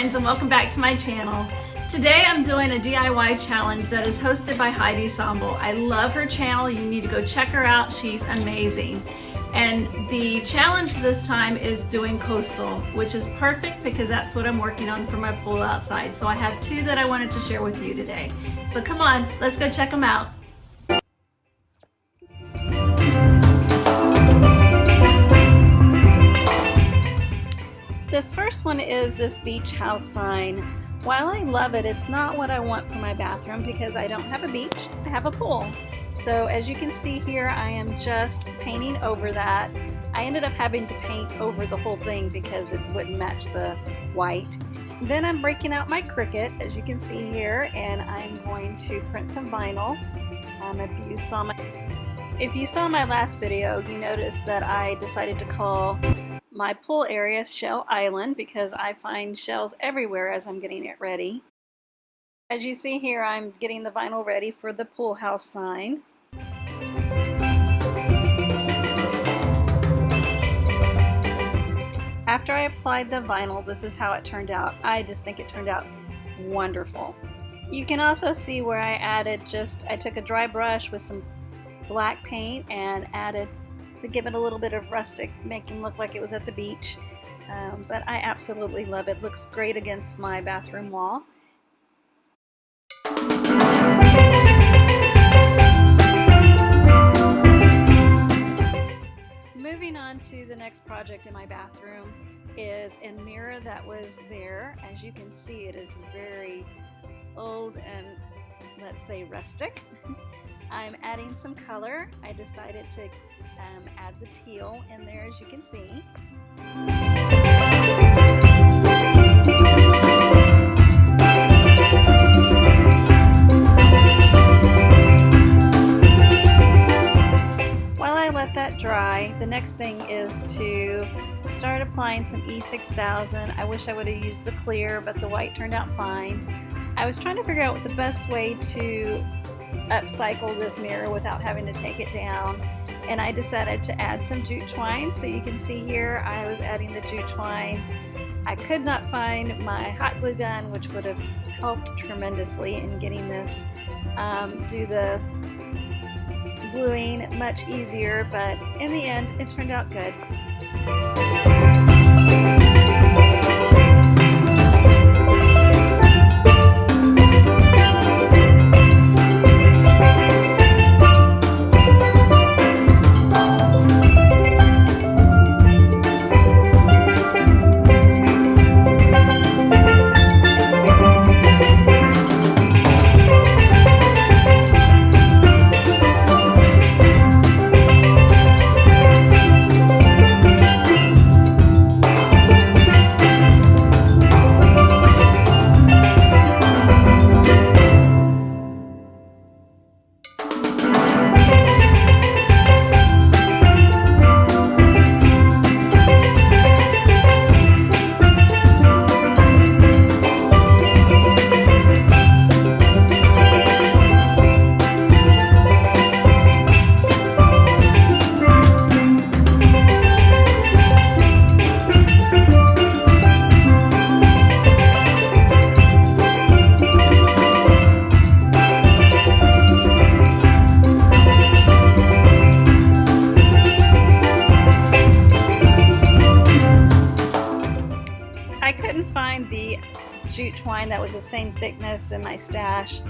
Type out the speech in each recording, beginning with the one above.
friends, and welcome back to my channel. Today I'm doing a DIY challenge that is hosted by Heidi Sonboul. I love her channel. You need to go check her out. She's amazing. And the challenge this time is doing coastal, which is perfect because that's what I'm working on for my pool outside. So I have two that I wanted to share with you today. So come on, let's go check them out. This first one is this beach house sign. While I love it, it's not what I want for my bathroom because I don't have a beach, I have a pool. So as you can see here, I am just painting over that. I ended up having to paint over the whole thing because it wouldn't match the white. Then I'm breaking out my Cricut, as you can see here, and I'm going to print some vinyl. If you saw my last video, you noticed that I decided to call my pool area Shell Island because I find shells everywhere as I'm getting it ready. As you see here, I'm getting the vinyl ready for the pool house sign. After I applied the vinyl, this is how it turned out. I just think it turned out wonderful. You can also see where I took a dry brush with some black paint and added to give it a little bit of rustic, make it look like it was at the beach. But I absolutely love it. Looks great against my bathroom wall. Moving on to the next project in my bathroom is a mirror that was there. As you can see, it is very old and, let's say, rustic. I'm adding some color. I decided to add the teal in there, as you can see. While I let that dry, the next thing is to start applying some E6000. I wish I would have used the clear, but the white turned out fine. I was trying to figure out the best way to upcycle this mirror without having to take it down, and I decided to add some jute twine. So you can see here I was adding the jute twine. I could not find my hot glue gun, which would have helped tremendously in getting this do the gluing much easier, but in the end it turned out good. I couldn't find the jute twine that was the same thickness in my stash,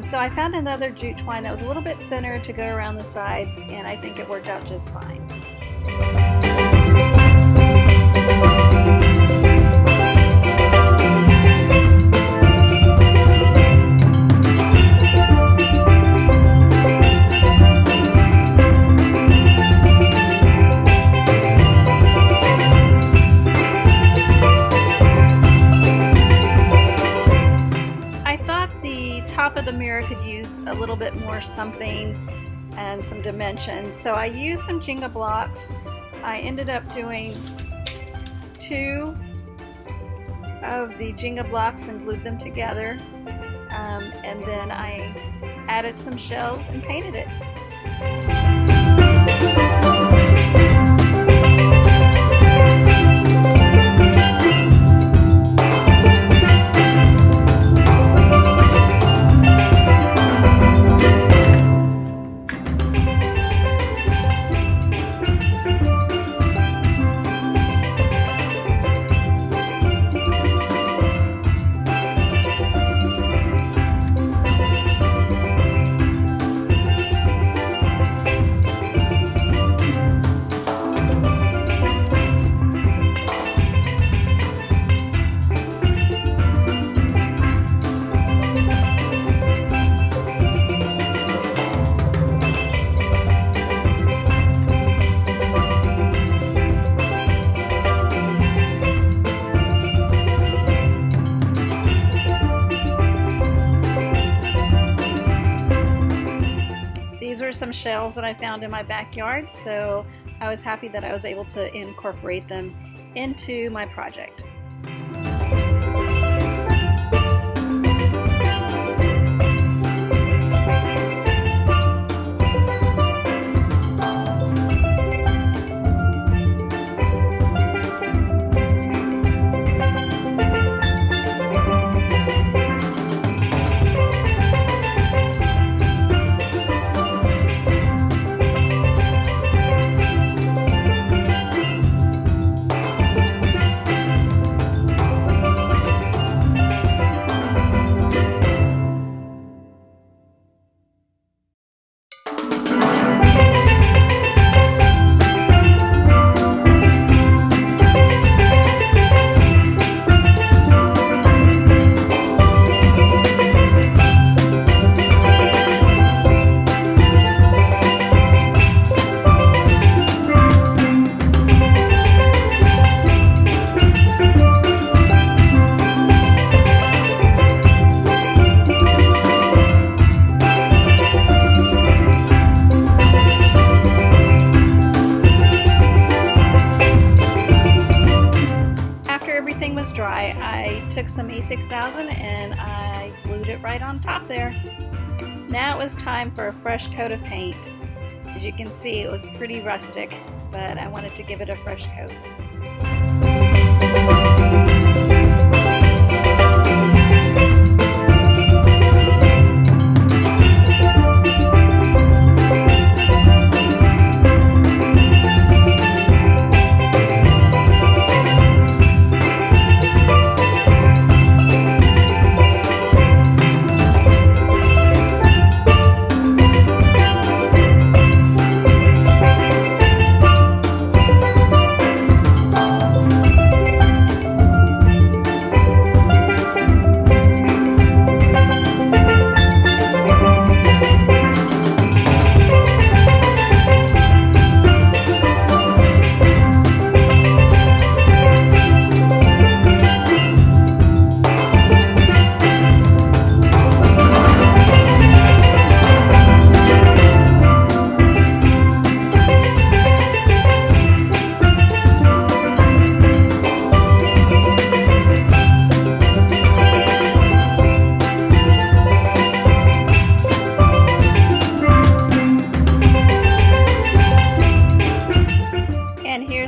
so I found another jute twine that was a little bit thinner to go around the sides, and I think it worked out just fine. Top of the mirror could use a little bit more something and some dimensions, so I used some Jenga blocks. I ended up doing 2 of the Jenga blocks and glued them together, and then I added some shells and painted it. some shells that I found in my backyard, so I was happy that I was able to incorporate them into my project. Everything was dry, I took some E6000 and I glued it right on top there. Now it was time for a fresh coat of paint. As you can see, it was pretty rustic, but I wanted to give it a fresh coat.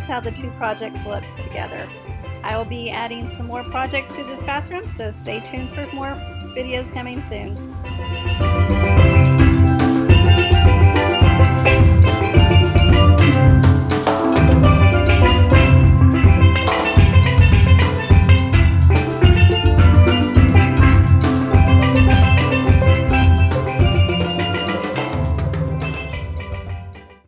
How the two projects look together. I will be adding some more projects to this bathroom, so stay tuned for more videos coming soon.